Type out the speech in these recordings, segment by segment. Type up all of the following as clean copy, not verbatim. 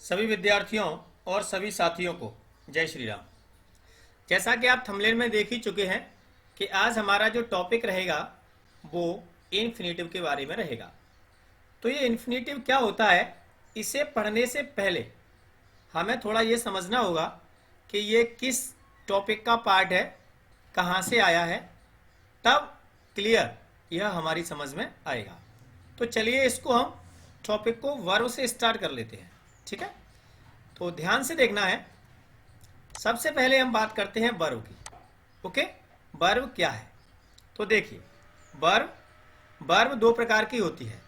सभी विद्यार्थियों और सभी साथियों को जय श्री राम। जैसा कि आप थंबनेल में देख ही चुके हैं कि आज हमारा जो टॉपिक रहेगा वो इन्फिनेटिव के बारे में रहेगा। तो ये इन्फिनेटिव क्या होता है, इसे पढ़ने से पहले हमें थोड़ा ये समझना होगा कि ये किस टॉपिक का पार्ट है, कहाँ से आया है, तब क्लियर यह हमारी समझ में आएगा। तो चलिए इसको हम टॉपिक को वर्ब से स्टार्ट कर लेते हैं। ठीक है, तो ध्यान से देखना है। सबसे पहले हम बात करते हैं वर्ब की। ओके, वर्ब क्या है? तो देखिए, वर्ब दो प्रकार की होती है,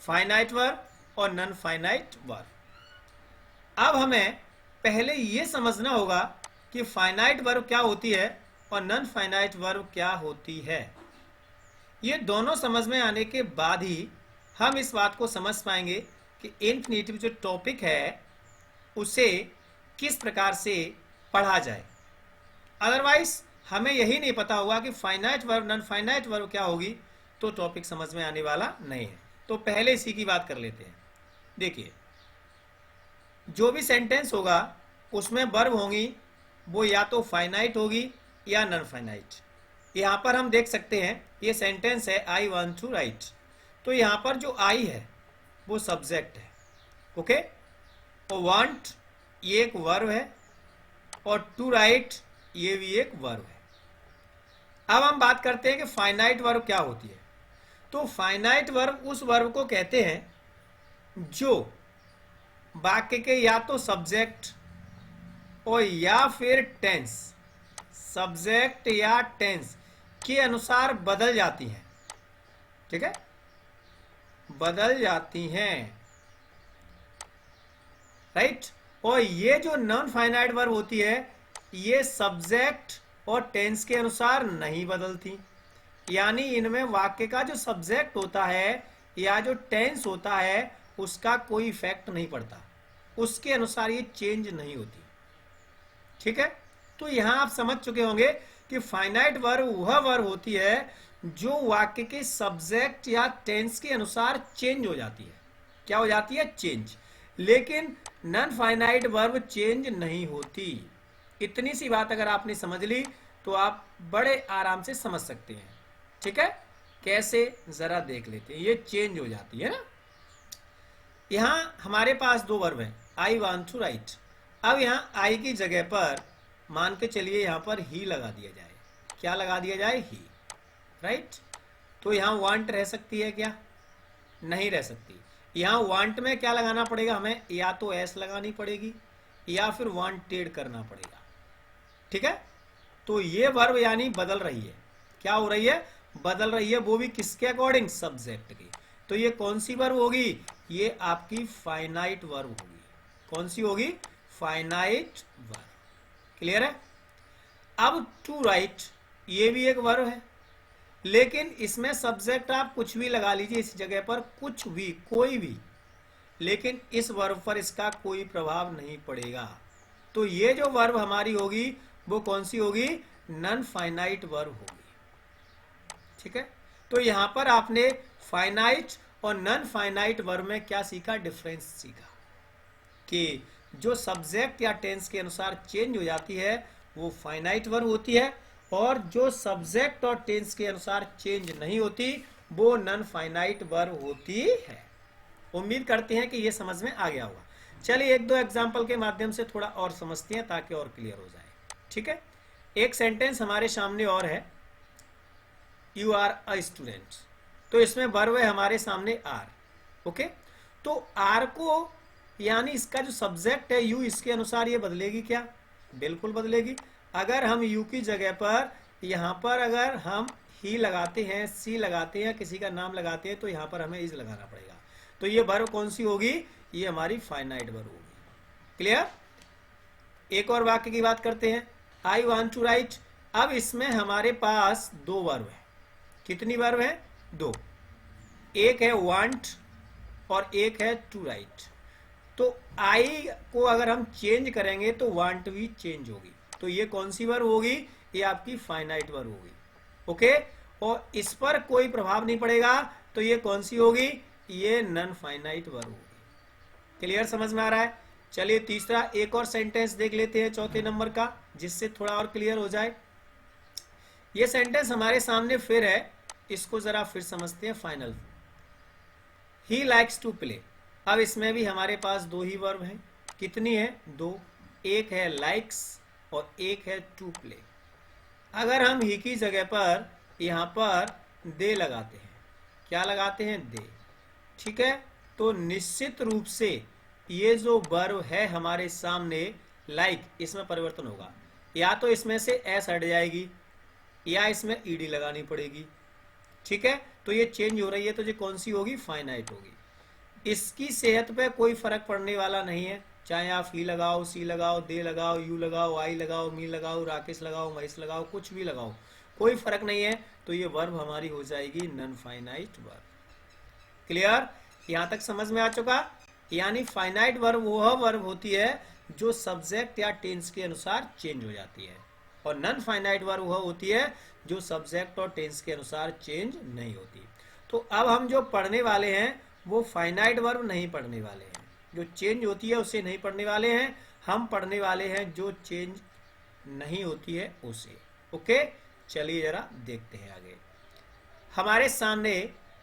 फाइनाइट वर्ब और नॉन फाइनाइट वर्ब। अब हमें पहले ये समझना होगा कि फाइनाइट वर्ब क्या होती है और नॉन फाइनाइट वर्ब क्या होती है। ये दोनों समझ में आने के बाद ही हम इस बात को समझ पाएंगे कि इन्फिनेटिव जो टॉपिक है उसे किस प्रकार से पढ़ा जाए। अदरवाइज हमें यही नहीं पता होगा कि finite verb non finite verb क्या होगी, तो टॉपिक समझ में आने वाला नहीं है। तो पहले इसी की बात कर लेते हैं। देखिए, जो भी सेंटेंस होगा उसमें वर्ब होंगी, वो या तो फाइनाइट होगी या नॉन फाइनाइट। यहाँ पर हम देख सकते हैं, ये सेंटेंस है आई वांट टू राइट। तो यहाँ पर जो आई है वो सब्जेक्ट है। ओके, और वांट ये एक वर्ब है और टू राइट ये भी एक वर्ब है। अब हम बात करते हैं कि फाइनाइट वर्ब क्या होती है। तो फाइनाइट वर्ब उस वर्ब को कहते हैं जो वाक्य के या तो सब्जेक्ट और या फिर टेंस, सब्जेक्ट या टेंस के अनुसार बदल जाती हैं। ठीक है, बदल जाती हैं, राइट। और ये जो नॉन फाइनाइट वर्ब होती है ये सब्जेक्ट और टेंस के अनुसार नहीं बदलती, यानी इनमें वाक्य का जो सब्जेक्ट होता है या जो टेंस होता है उसका कोई इफेक्ट नहीं पड़ता, उसके अनुसार ये चेंज नहीं होती। ठीक है, तो यहां आप समझ चुके होंगे कि फाइनाइट वर्ब वह वर्ब होती है जो वाक्य के सब्जेक्ट या टेंस के अनुसार चेंज हो जाती है। क्या हो जाती है? चेंज। लेकिन नॉन फाइनाइट वर्ब चेंज नहीं होती। इतनी सी बात अगर आपने समझ ली तो आप बड़े आराम से समझ सकते हैं। ठीक है, कैसे जरा देख लेते हैं। ये चेंज हो जाती है ना। यहां हमारे पास दो वर्ब हैं, आई वांट टू राइट। अब यहां आई की जगह पर मान के चलिए यहां पर ही लगा दिया जाए। क्या लगा दिया जाए? ही, राइट। तो यहां वांट रह सकती है क्या? नहीं रह सकती। यहां वांट में क्या लगाना पड़ेगा हमें? या तो एस लगानी पड़ेगी या फिर वांटेड करना पड़ेगा। ठीक है, तो ये वर्ब यानी बदल रही है। क्या हो रही है? बदल रही है, वो भी किसके अकॉर्डिंग? सब्जेक्ट की। तो ये कौन सी वर्ब होगी? ये आपकी फाइनाइट वर्ब होगी। कौन सी होगी? Finite verb. क्लियर है? अब टू राइट ये भी एक वर्ब है, लेकिन इसमें सब्जेक्ट आप कुछ भी लगा लीजिए इस जगह पर, कुछ भी, कोई भी, लेकिन इस वर्ब पर इसका कोई प्रभाव नहीं पड़ेगा। तो ये जो वर्ब हमारी होगी वो कौन सी होगी? नॉन फाइनाइट वर्ब होगी। ठीक है, तो यहां पर आपने फाइनाइट और नॉन फाइनाइट वर्ब में क्या सीखा? डिफरेंस सीखा कि जो सब्जेक्ट या टेंस के अनुसार चेंज हो जाती है वो फाइनाइट वर्ब होती है, और जो सब्जेक्ट और टेंस के अनुसार चेंज नहीं होती वो नॉन फाइनाइट वर्ब होती है। उम्मीद करते हैं कि ये समझ में आ गया होगा। चलिए एक दो एग्जांपल के माध्यम से थोड़ा और समझते हैं ताकि और क्लियर हो जाए। ठीक है, एक सेंटेंस हमारे सामने और है, यू आर अ स्टूडेंट। तो इसमें वर्ब है हमारे सामने आर। ओके, तो आर को यानी इसका जो सब्जेक्ट है यू, इसके अनुसार ये बदलेगी क्या? बिल्कुल बदलेगी। अगर हम यू की जगह पर यहां पर अगर हम ही लगाते हैं, सी लगाते हैं, किसी का नाम लगाते हैं, तो यहां पर हमें इज लगाना पड़ेगा। तो ये वर्ब कौन सी होगी? ये हमारी फाइनाइट वर्ब होगी। क्लियर? एक और वाक्य की बात करते हैं, आई वांट टू राइट। अब इसमें हमारे पास दो वर्ब है। कितनी वर्ब है? दो। एक है वांट और एक है टू राइट। तो आई को अगर हम चेंज करेंगे तो वांट भी चेंज होगी। तो ये कौन सी वर्ब होगी? ये आपकी फाइनाइट वर्ब होगी। ओके, और इस पर कोई प्रभाव नहीं पड़ेगा, तो ये कौन सी होगी? ये नॉन फाइनाइट वर्ब होगी। क्लियर? समझ में आ रहा है? चलिए तीसरा एक और सेंटेंस देख लेते हैं चौथे नंबर का, जिससे थोड़ा और क्लियर हो जाए। ये सेंटेंस हमारे सामने फिर है, इसको जरा फिर समझते हैं। Final, he likes to play. अब इसमें भी हमारे पास दो ही वर्ब हैं। कितनी है? दो। एक है लाइक्स और एक है टू प्ले। अगर हम ही की जगह पर यहां पर दे लगाते हैं, क्या लगाते हैं? दे। ठीक है, तो निश्चित रूप से ये जो वर्ब है हमारे सामने लाइक, इसमें परिवर्तन होगा। या तो इसमें से एस हट जाएगी या इसमें ईडी लगानी पड़ेगी। ठीक है, तो ये चेंज हो रही है, तो ये कौन सी होगी? फाइनाइट होगी। इसकी सेहत पे कोई फर्क पड़ने वाला नहीं है, चाहे आप ही लगाओ, सी लगाओ, दे लगाओ, यू लगाओ, आई लगाओ, मी लगाओ, राकेश लगाओ, महेश लगाओ, कुछ भी लगाओ, कोई फर्क नहीं है। तो ये वर्ब हमारी हो जाएगी नॉन फाइनाइट वर्ब। क्लियर? यहां तक समझ में आ चुका? यानी फाइनाइट वर्ब वह वर्ब होती है जो सब्जेक्ट या टेंस के अनुसार चेंज हो जाती है, और नॉन फाइनाइट वर्ब वह होती है जो सब्जेक्ट और टेंस के अनुसार चेंज नहीं होती। तो अब हम जो पढ़ने वाले हैं वो फाइनाइट वर्ब नहीं पढ़ने वाले हैं, जो चेंज होती है उसे नहीं पढ़ने वाले हैं। हम पढ़ने वाले हैं जो चेंज नहीं होती है उसे। ओके, चलिए जरा देखते हैं आगे। हमारे सामने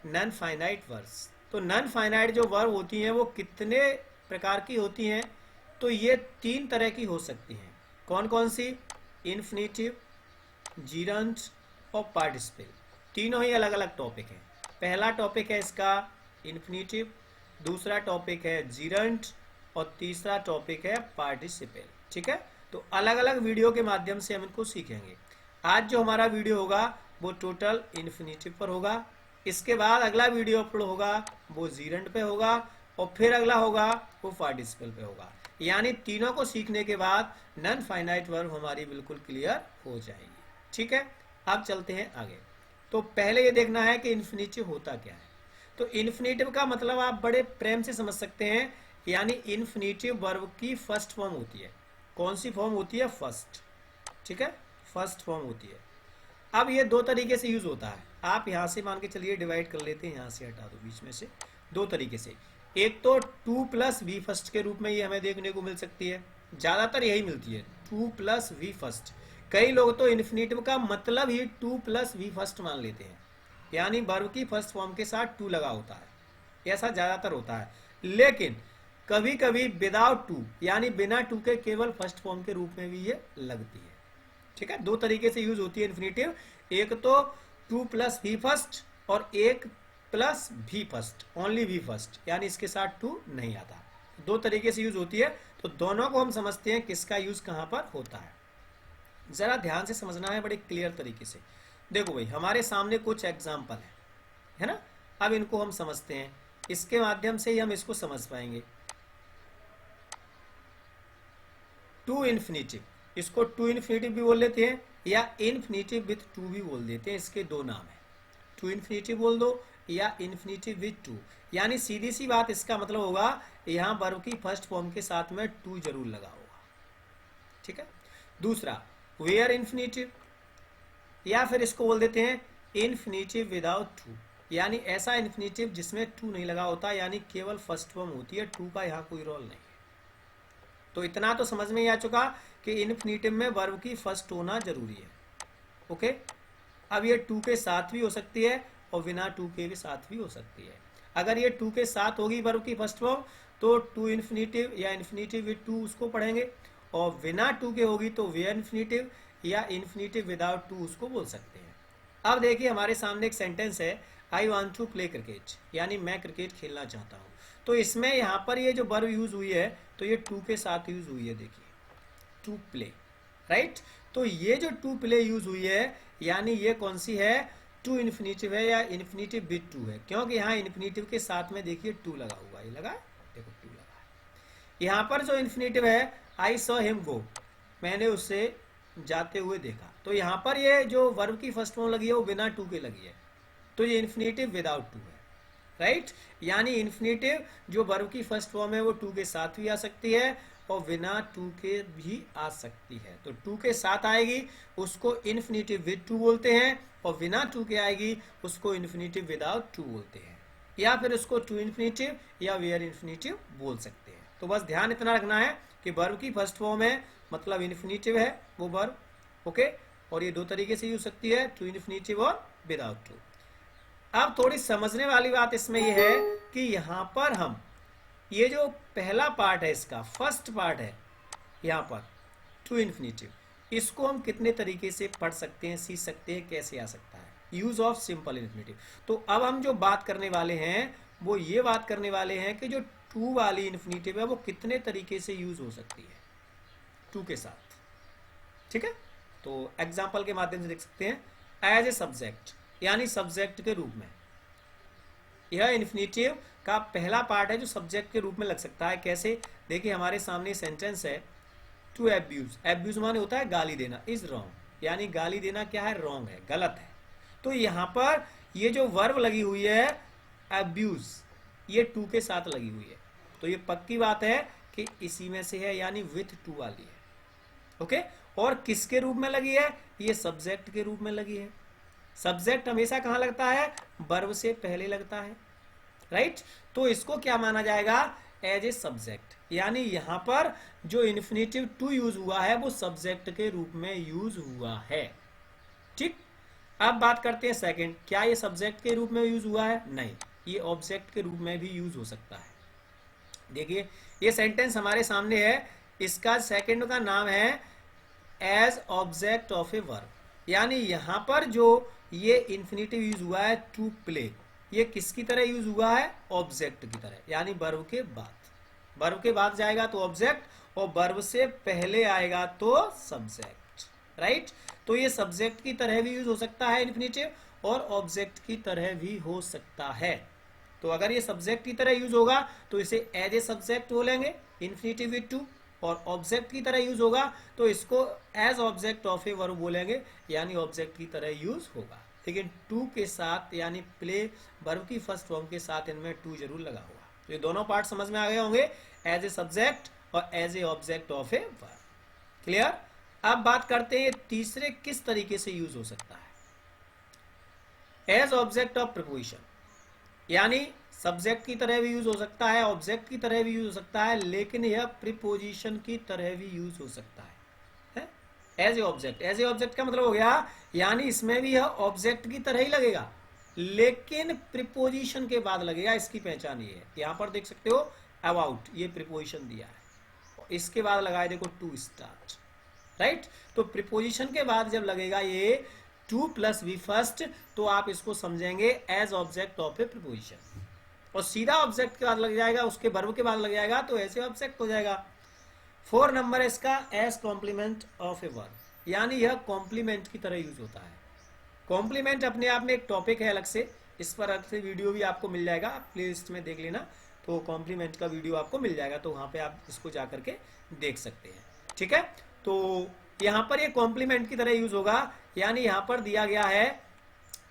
नॉन फाइनाइट वर्ब्स, तो नॉन फाइनाइट जो वर्ब होती हैं वो कितने प्रकार की होती हैं? तो ये तीन तरह की हो सकती हैं। कौन कौन सी? इन्फिनेटिव, जीरंट और पार्टिसिपल। तीनों ही अलग अलग टॉपिक हैं। पहला टॉपिक है इसका इन्फिनेटिव, दूसरा टॉपिक है जीरंट और तीसरा टॉपिक है पार्टिसिपल। ठीक है, तो अलग अलग वीडियो के माध्यम से हम इनको सीखेंगे। आज जो हमारा वीडियो होगा वो टोटल इन्फिनेटिव पर होगा। इसके बाद अगला वीडियो अपलोड होगा वो जीरंट पे होगा, और फिर अगला होगा वो पार्टिसिपल पे होगा। यानी तीनों को सीखने के बाद नॉन फाइनाइट वर्ब हमारी बिल्कुल क्लियर हो जाएगी। ठीक है, अब चलते हैं आगे। तो पहले ये देखना है कि इन्फिनेटिव होता क्या है। तो इन्फिनेटिव का मतलब आप बड़े प्रेम से समझ सकते हैं, यानी इन्फिनेटिव वर्ब की फर्स्ट फॉर्म होती है। कौन सी फॉर्म होती है? फर्स्ट। ठीक है, फर्स्ट फॉर्म होती है। अब ये दो तरीके से यूज होता है। आप यहां से मान के चलिए डिवाइड कर लेते हैं, यहां से हटा दो बीच में से। दो तरीके से, एक तो टू प्लस वी फर्स्ट के रूप में ये हमें देखने को मिल सकती है, ज्यादातर यही मिलती है, टू प्लस वी फर्स्ट। कई लोग तो इन्फिनेटिव का मतलब ही टू प्लस वी फर्स्ट मान लेते हैं, यानी वर्ब की फर्स्ट फॉर्म के साथ टू लगा होता है। ऐसा ज्यादातर होता है, लेकिन कभी कभी विदाउट टू, यानी बिना टू के केवल फर्स्ट फॉर्म के रूप में भी ये लगती है। ठीक है, दो तरीके से यूज होती है इन्फिनेटिव, एक तो टू प्लस वी फर्स्ट और एक plus V first, only V first, यानी इसके साथ टू नहीं आता। दो तरीके से यूज होती है, तो दोनों को हम समझते हैं किसका यूज कहां पर होता है। जरा ध्यान से समझना है बड़े क्लियर तरीके से। देखो भाई, हमारे सामने कुछ एग्जाम्पल है ना? अब इनको हम समझते हैं, इसके माध्यम से ही हम इसको समझ पाएंगे। टू इन्फिनेटिव, इसको टू इन्फिनेटिव भी बोल लेते हैं या इन्फिनेटिव विथ टू भी बोल देते हैं। इसके दो नाम है, टू इन्फिनेटिव बोल दो या इन्फिनेटिव विथ टू। यानी सीधी सी बात इसका मतलब होगा यहां वर्ब की फर्स्ट फॉर्म के साथ में टू जरूर लगा होगा। ठीक है, दूसरा वेयर इन्फिनेटिव, या फिर इसको बोल देते हैं इन्फिनेटिव विदाउट टू, यानी ऐसा इन्फिनेटिव जिसमें टू नहीं लगा होता, यानी केवल फर्स्ट फॉर्म होती है, टू का यहाँ कोई रोल नहीं है। तो इतना तो समझ में ही आ चुका कि इन्फिनेटिव में वर्ब की फर्स्ट होना जरूरी है। ओके, अब ये टू के साथ भी हो सकती है और बिना टू के भी साथ भी हो सकती है। अगर ये टू के साथ होगी वर्ब की फर्स्ट फॉर्म तो टू इन्फिनेटिव या इन्फिनेटिव विद टू उसको पढ़ेंगे, और बिना टू के होगी तो वेयर इन्फिनेटिव या इन्फिनेटिव विदाउट टू उसको बोल सकते हैं। अब देखिए हमारे सामने एक सेंटेंस है, I want to play cricket, यानी मैं क्रिकेट खेलना चाहता हूँ। तो इसमें यहाँ पर ये जो वर्ब यूज हुई है तो ये टू के साथ यूज हुई है, देखिए टू प्ले, राइट। तो ये जो टू प्ले यूज हुई है, यानी ये कौन सी है? टू इन्फिनेटिव है या इन्फिनेटिव विद टू है, क्योंकि यहाँ इन्फिनेटिव के साथ में देखिए टू लगा हुआ है, ये लगा, देखो टू लगा है। यहाँ पर जो इन्फिनेटिव है आई सॉ हिम गो, मैंने उससे जाते हुए देखा। तो यहाँ पर ये जो वर्ब की फर्स्ट फॉर्म लगी है वो बिना टू के लगी है, तो ये इन्फिनेटिव विदाउट टू है, राइट। यानी इन्फिनेटिव जो वर्ब की फर्स्ट फॉर्म है वो टू के साथ भी आ सकती है और बिना टू के भी आ सकती है। तो टू के साथ आएगी उसको इन्फिनेटिव विद टू बोलते हैं, और बिना टू के आएगी उसको इन्फिनेटिव विदाउट टू बोलते हैं, या फिर उसको टू इन्फिनेटिव या वेयर इन्फिनेटिव बोल सकते हैं। तो बस ध्यान इतना रखना है कि वर्ब की फर्स्ट फॉर्म है, मतलब इन्फिनिटिव है वो वर्ब, ओके। और ये दो तरीके से यूज सकती है, टू इन्फिनिटिव और विदाउट टू। अब थोड़ी समझने वाली बात इसमें ये है कि यहाँ पर हम ये जो पहला पार्ट है, इसका फर्स्ट पार्ट है यहाँ पर टू इन्फिनिटिव, इसको हम कितने तरीके से पढ़ सकते हैं, सीख सकते हैं, कैसे आ सकता है, यूज ऑफ सिंपल इन्फिनिटिव। तो अब हम जो बात करने वाले हैं वो ये बात करने वाले हैं कि जो टू वाली इन्फिनिटिव है वो कितने तरीके से यूज हो सकती है टू के साथ, ठीक है। तो एग्जाम्पल के माध्यम से देख सकते हैं। एज ए सब्जेक्ट, यानी सब्जेक्ट के रूप में, यह इन्फिनिटिव का पहला पार्ट है जो सब्जेक्ट के रूप में लग सकता है। कैसे, देखिए हमारे सामने सेंटेंस है, टू एब्यूज, एब्यूज माने होता है गाली देना, इज रॉन्ग, यानी गाली देना क्या है, रॉन्ग है, गलत है। तो यहाँ पर ये जो वर्ब लगी हुई है एब्यूज, ये टू के साथ लगी हुई है, तो ये पक्की बात है कि इसी में से है, यानी विथ टू वाली है, ओके। और किसके रूप में लगी है, ये सब्जेक्ट के रूप में लगी है। सब्जेक्ट हमेशा कहाँ लगता है, वर्ब से पहले लगता है, राइट। तो इसको क्या माना जाएगा, एज ए सब्जेक्ट, यानी यहां पर जो इन्फिनिटिव टू यूज हुआ है वो सब्जेक्ट के रूप में यूज हुआ है, ठीक। अब बात करते हैं सेकंड, क्या ये सब्जेक्ट के रूप में यूज हुआ है, नहीं, ये ऑब्जेक्ट के रूप में भी यूज हो सकता है। देखिए ये सेंटेंस हमारे सामने है, इसका सेकंड का नाम है as object of a verb, यानी यहां पर जो ये इन्फिनिटिव यूज हुआ है टू प्ले, ये किसकी तरह यूज हुआ है, ऑब्जेक्ट की तरह, यानी वर्ब के बाद, वर्ब के बाद जाएगा तो ऑब्जेक्ट और वर्ब से पहले आएगा तो सब्जेक्ट, राइट। तो ये सब्जेक्ट की तरह भी यूज हो सकता है इन्फिनिटिव और ऑब्जेक्ट की तरह भी हो सकता है। तो अगर ये सब्जेक्ट की तरह यूज होगा तो इसे एज ए सब्जेक्ट बोलेंगे इन्फिनिटिव विद टू, और ऑब्जेक्ट की तरह यूज होगा तो इसको as object of a verb बोलेंगे, यानी ऑब्जेक्ट की तरह यूज होगा। लेकिन टू के साथ, यानी प्ले वर्ब की फर्स्ट फॉर्म के साथ इनमें टू जरूर लगा होगा। तो ये दोनों पार्ट समझ में आ गए होंगे, एज ए सब्जेक्ट और as a object of a verb, clear. अब बात करते हैं तीसरे किस तरीके से यूज हो सकता है, एज ऑब्जेक्ट ऑफ प्रीपोजिशन, यानी सब्जेक्ट की तरह भी यूज हो सकता है, ऑब्जेक्ट की तरह भी यूज हो सकता है, लेकिन यह प्रीपोजिशन की तरह भी यूज हो सकता है as a object. As a object का मतलब हो गया, यानी इसमें भी यह ऑब्जेक्ट की तरह ही लगेगा लेकिन प्रीपोजिशन के बाद लगेगा। इसकी पहचान ये है, यहां पर देख सकते हो अबाउट, ये प्रीपोजिशन दिया है, इसके बाद लगाया देखो टू स्टार्ट, राइट। तो प्रीपोजिशन के बाद जब लगेगा ये टू प्लस वी फर्स्ट, तो आप इसको समझेंगे as object of a preposition, और सीधा ऑब्जेक्ट के बाद लग जाएगा, उसके वर्ब के बाद लग जाएगा तो ऐसे ऑब्जेक्ट हो जाएगा। 4 नंबर है इसका, as complement of a verb, यानी यह कॉम्प्लीमेंट की तरह यूज होता है। कॉम्प्लीमेंट अपने आप में एक टॉपिक है अलग से, इस पर अलग से वीडियो भी आपको मिल जाएगा, प्ले लिस्ट में देख लेना, तो कॉम्प्लीमेंट का वीडियो आपको मिल जाएगा, तो वहां पे आप इसको जा करके देख सकते हैं, ठीक है। तो यहाँ पर ये कॉम्प्लीमेंट की तरह यूज होगा, यानी यहाँ पर दिया गया है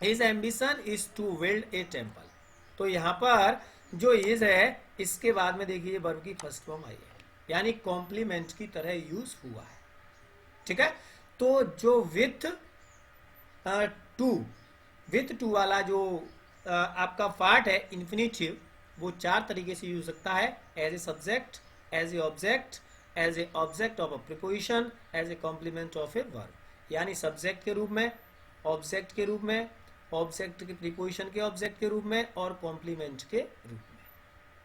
his ambition is to build a temple, तो यहाँ पर जो इज है इसके बाद में देखिए वर्ब की फर्स्ट फॉर्म आई है, यानी कॉम्प्लीमेंट की तरह यूज हुआ है, ठीक है। तो जो विथ टू वाला जो आपका पार्ट है इन्फिनिटिव, वो 4 तरीके से यूज सकता है, as a subject, as a object, as a object of a preposition, as a complement of a verb, यानी सब्जेक्ट के रूप में, ऑब्जेक्ट के रूप में, ऑब्जेक्ट के प्रीपोजिशन के ऑब्जेक्ट के रूप में और कॉम्प्लीमेंट के रूप में,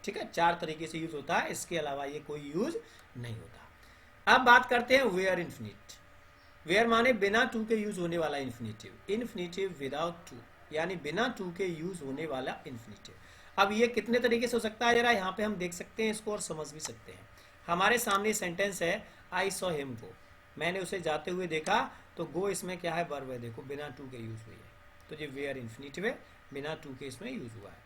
ठीक है। 4 तरीके से यूज होता है, इसके अलावा ये कोई यूज नहीं होता। अब बात करते हैं वेयर इन्फिनिट। वेयर माने बिना टू के यूज होने वाला इन्फिनिटिव, इन्फिनिटिव विदाउट टू, यानी बिना टू के यूज होने वाला इन्फिनिटिव। अब ये कितने तरीके से हो सकता है, जरा यहाँ पे हम देख सकते हैं इसको और समझ भी सकते हैं। हमारे सामने सेंटेंस है, आई सॉ हिम गो, मैंने उसे जाते हुए देखा, तो गो इसमें क्या है, वर्ब है, देखो बिना टू के यूज हुई है, तो ये वेयर इन्फिनिटिव है, बिना टू के इसमें यूज हुआ है।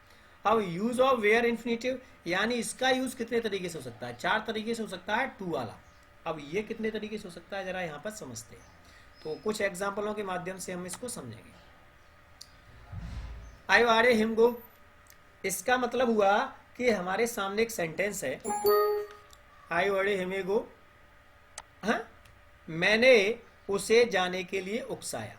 अब यूज ऑफ वेयर इन्फिनिटिव, यानी इसका यूज कितने तरीके से हो सकता है, 4 तरीके से हो सकता है टू वाला। अब ये कितने तरीके से हो सकता है, जरा यहाँ पर समझते हैं, तो कुछ एग्जाम्पलों के माध्यम से हम इसको समझेंगे। आई वारे हिम गो, इसका मतलब हुआ कि हमारे सामने एक सेंटेंस है, आई वारे हिम गो, हाँ, मैंने उसे जाने के लिए उकसाया,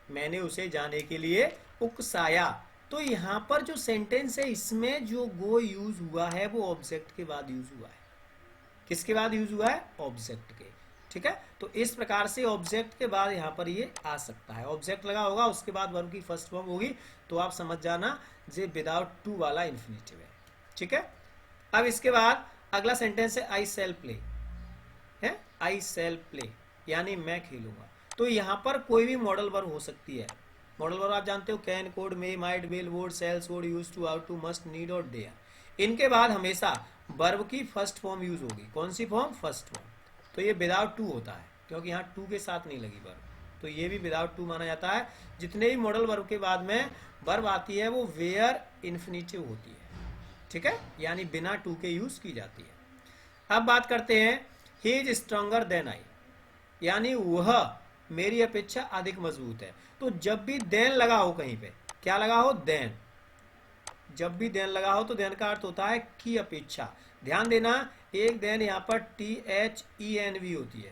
मैंने उसे जाने के लिए उकसाया, तो यहाँ पर जो सेंटेंस है इसमें जो गो यूज हुआ है वो ऑब्जेक्ट के बाद यूज हुआ है। किसके बाद यूज हुआ है? ऑब्जेक्ट के। ठीक है, तो इस प्रकार से ऑब्जेक्ट के बाद यहाँ पर ये आ सकता है। ऑब्जेक्ट लगा होगा, उसके बाद वर्ब की फर्स्ट फॉर्म होगी, तो आप समझ जाना जे विदाउट टू वाला इन्फिनेटिव है। ठीक है, अब इसके बाद अगला सेंटेंस है आई सेल प्ले, है आई सेल प्ले यानी मैं खेलूंगा। तो यहाँ पर कोई भी मॉडल वर्ब हो सकती है। मॉडल वर्ब आप जानते हो, can, could, may, might, will, would, shall, would, use to, ought to, must, need और डेयर। इनके बाद हमेशा वर्ब की फर्स्ट फॉर्म यूज होगी। कौन सी फॉर्म? First form. तो ये विदाउट टू होता है, क्योंकि यहाँ टू के साथ नहीं लगी वर्ब, तो ये भी विदाउट टू माना जाता है। जितने भी मॉडल वर्ब के बाद में वर्ब आती है वो वेयर इन्फिनेटिव होती है। ठीक है, यानी बिना टू के यूज की जाती है। अब बात करते हैं he is stronger than I, यानी वह मेरी अपेक्षा अधिक मजबूत है। तो जब भी देन लगा हो कहीं पे, क्या लगा हो? देन। जब भी देन लगा हो तो देन का अर्थ होता है की अपेक्षा। ध्यान देना, एक देन यहाँ पर THENV होती है,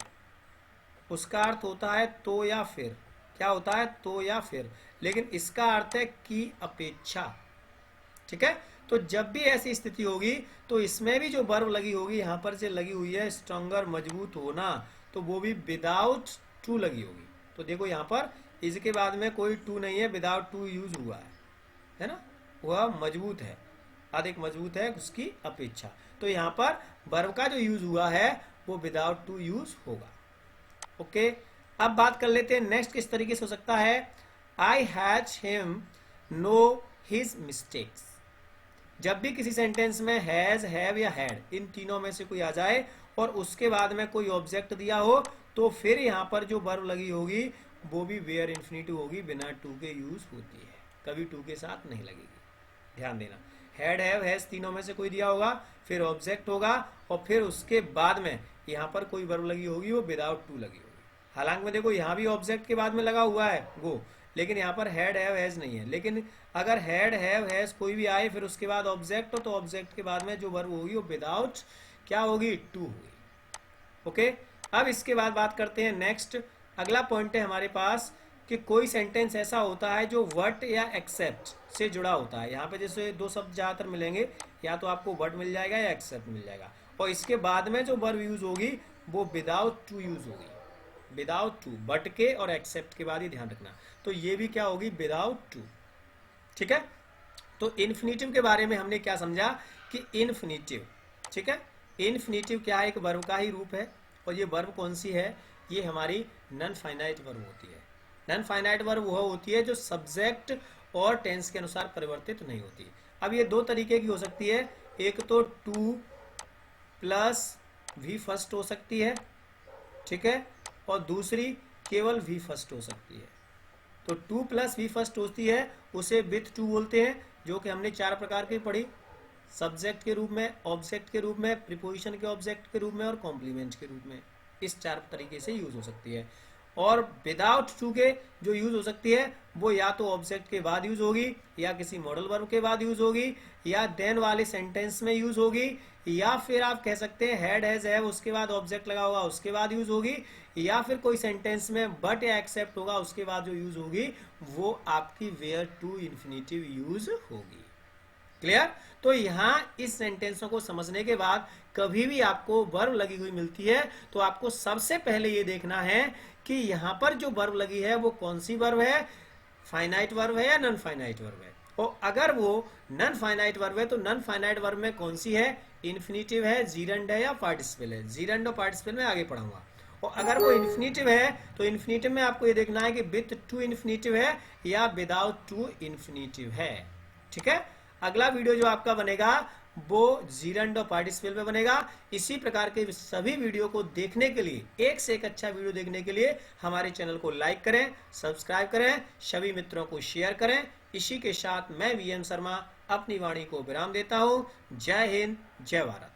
उसका अर्थ होता है तो या फिर। क्या होता है? तो या फिर, लेकिन इसका अर्थ है की अपेक्षा। ठीक है, तो जब भी ऐसी स्थिति होगी तो इसमें भी जो वर्ब लगी होगी, यहाँ पर जो लगी हुई है स्ट्रॉन्गर, मजबूत होना, तो वो भी विदाउट टू लगी होगी। तो देखो यहाँ पर इसके बाद में कोई टू नहीं है, विदाउट टू यूज हुआ है ना। वह मजबूत है, अधिक मजबूत है उसकी अपेक्षा। तो यहाँ पर वर्ब का जो यूज हुआ है वो विदाउट टू यूज होगा। ओके, अब बात कर लेते हैं नेक्स्ट किस तरीके से हो सकता है। I has him know his mistakes. जब भी किसी सेंटेंस में हैज, हैव या हैड, इन तीनों में से कोई आ जाए और उसके बाद में कोई ऑब्जेक्ट दिया हो, तो फिर यहाँ पर जो वर्ब लगी होगी वो भी वेयर इन्फिनेटिव होगी, बिना टू के यूज होती है, कभी टू के साथ नहीं लगेगी। ध्यान देना, हैड, हैव, हैज तीनों में से कोई दिया होगा, फिर ऑब्जेक्ट होगा और फिर उसके बाद में यहाँ पर कोई वर्ब लगी होगी वो विदाउट टू लगी होगी। हालांकि देखो यहाँ भी ऑब्जेक्ट के बाद में लगा हुआ है वो, लेकिन यहाँ पर हैड, हैव, हैज नहीं है। लेकिन अगर हैड, हैव, हैज कोई भी आए फिर उसके बाद ऑब्जेक्ट हो, तो ऑब्जेक्ट के बाद में जो वर्ब होगी वो विदाउट क्या होगी? टू होगी। ओके, अब इसके बाद बात करते हैं नेक्स्ट। अगला पॉइंट है हमारे पास कि कोई सेंटेंस ऐसा होता है जो वर्ट या एक्सेप्ट से जुड़ा होता है। यहाँ पे जैसे दो शब्द ज्यादातर मिलेंगे, या तो आपको वर्ट मिल जाएगा या एक्सेप्ट मिल जाएगा, और इसके बाद में जो वर्ब यूज होगी वो विदाउट टू यूज होगी। विदाउट टू, बट के और एक्सेप्ट के बाद ही ध्यान रखना। तो ये भी क्या होगी? Without to. ठीक है, तो इन्फिनेटिव के बारे में हमने क्या समझा कि इन्फिनेटिव, ठीक है, इन्फिनेटिव क्या है? एक वर्ब का ही रूप है, और ये वर्ब कौन सी है? ये हमारी नॉन फाइनाइट वर्ब होती है। नॉन फाइनाइट वर्ब वह होती है जो सब्जेक्ट और टेंस के अनुसार परिवर्तित नहीं होती। अब ये दो तरीके की हो सकती है, एक तो टू प्लस वी फर्स्ट हो सकती है, ठीक है, और दूसरी केवल वी फर्स्ट हो सकती है। तो टू प्लस वी फर्स्ट होती है उसे विथ टू बोलते हैं, जो कि हमने चार प्रकार की पढ़ी, सब्जेक्ट के रूप में, ऑब्जेक्ट के रूप में, प्रीपोजिशन के ऑब्जेक्ट के रूप में और कॉम्प्लीमेंट के रूप में। इस चार तरीके से यूज हो सकती है। और विदाउट टू के जो यूज हो सकती है वो या तो ऑब्जेक्ट के बाद यूज होगी, या किसी मॉडल वर्ब के बाद यूज होगी, या देन वाले सेंटेंस में यूज होगी, या फिर आप कह सकते हैं हैड, हैज, हैव, उसके बाद ऑब्जेक्ट लगा होगा उसके बाद यूज होगी, या फिर कोई सेंटेंस में बट या एक्सेप्ट होगा उसके बाद जो यूज होगी वो आपकी वेयर टू इन्फिनेटिव यूज होगी। क्लियर? तो यहाँ इस सेंटेंसों को समझने के बाद कभी भी आपको वर्ब लगी हुई मिलती है तो आपको सबसे पहले ये देखना है कि यहाँ पर जो वर्ब लगी है वो कौन सी वर्ब है, फाइनाइट वर्ब है या नॉन फाइनाइट वर्ब है। और अगर वो नॉन फाइनाइट वर्ब है तो नॉन फाइनाइट वर्ब में कौन सी है, इन्फिनेटिव है, जीरंड है या पार्टिसिपल है। जीरंड और पार्टिसिपल में आगे पढ़ाऊंगा। और अगर वो इन्फिनेटिव है तो इन्फिनेटिव में आपको ये देखना है कि विथ टू इन्फिनेटिव है या विदाउट टू इन्फिनेटिव है। ठीक है, अगला वीडियो जो आपका बनेगा वो जीरंड और पार्टिसिपल में बनेगा। इसी प्रकार के सभी वीडियो को देखने के लिए, एक से एक अच्छा वीडियो देखने के लिए हमारे चैनल को लाइक करें, सब्सक्राइब करें, सभी मित्रों को शेयर करें। इसी के साथ मैं VM शर्मा अपनी वाणी को विराम देता हूं। जय हिंद, जय भारत।